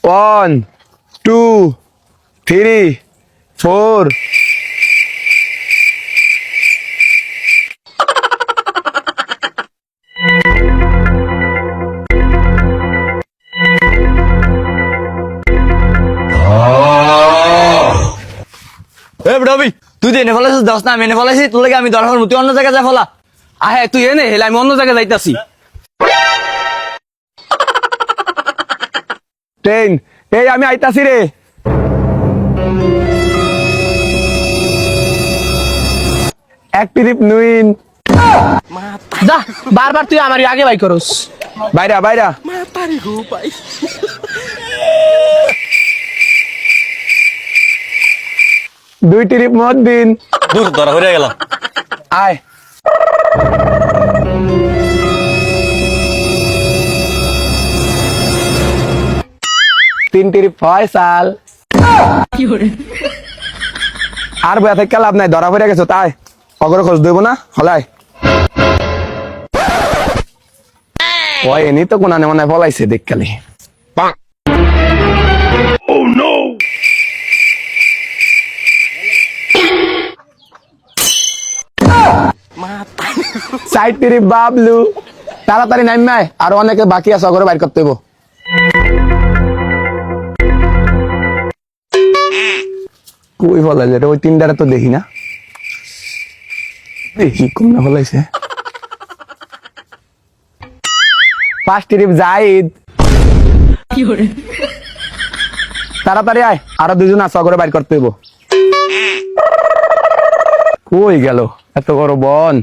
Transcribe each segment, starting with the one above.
1 2 3 4 রবি তুই তো এনে ফেলাছিস দশ না আমি এনে ফেলাইছি তোর লাগে আমি দরকার তুই অন্য জায়গায় যা ফেলা আহে তুই এনে হেলে আমি অন্য জায়গায় যাইতাছি 10 এই আমি আইতাছি রে এক টিরিপ নুইন যা বারবার তুই আমার আগে বাই করস বাইরা বাইরা দুই টিরিপ মত দিন দূর ধরা হয়ে গেল আয় তিন টিরিপ ফয়সাল আর বয়া থেকে লাভ নাই ধরা পড়ে গেছো তাই অগর খোঁজ দেবো না হলাই ওই এনি তো কোনা নেমনে ফলাইছে দেখ খালি সাইড টিরিপ বাবলু তাড়াতাড়ি নাইমায় আর অনেকে বাকি আছে অগরে বাইর করতে হইব কই ফলাইছে রে ওই তিনটারে তো দেখি না দেখি কোন না ফলাইছে পাঁচ টিরিপ জাহিদ তাড়াতাড়ি আয় আরো দুজন আছে অগরে বাইর করতে হইব কই গেল এত বড় বন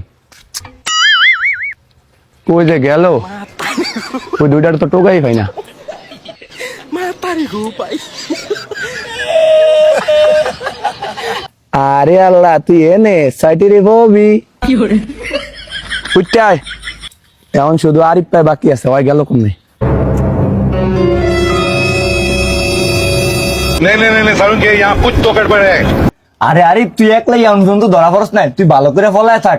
কই যে গেল ওই দুইটার তো টোকাই হয় না আরে আল্লাহ তুই এনে সাইটি রে ববি উঠতে এখন শুধু আরিফ পায় বাকি আছে ওই গেল কমনে नहीं सारुण के यहाँ कुछ तो गड़बड़ है। আরে আরিফ তুই একলাই এমন তো ধরা পড়স নাই তুই ভালো করে ফলায় থাক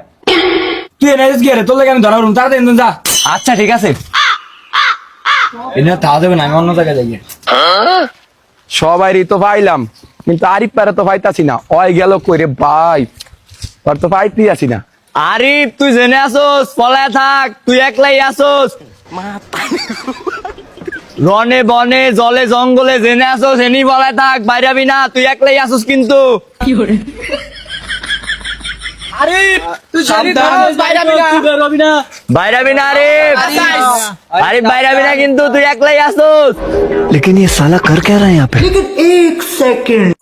তুই এনে গিয়ে রে তোর লাগে আমি ধরা পড়ুম তাড়াতাড়ি এনে যা আচ্ছা ঠিক আছে এনে তাও দেবে না আমি অন্য জায়গায় যাই সবাইরই তো পাইলাম কিন্তু আরিফ পারে তো পাইতাছি না ওই গেল কই রে ভাই তোর তো পাইতেই আছি না আরিফ তুই জেনে আসোস ফলায় থাক তুই একলাই আসোস রনে বনে জলে জঙ্গলে জেনে আসোস এনি ফলায় থাক বাইরাবি না তুই একলাই আসোস কিন্তু আরিফ তুই জানি বাইরাবি না বাইরাবি না আরিফ আরিফ বাইরাবি না কিন্তু তুই একলাই আসোস लेकिन ये साला कर क्या रहा है यहाँ पे लेकिन एक सेकंड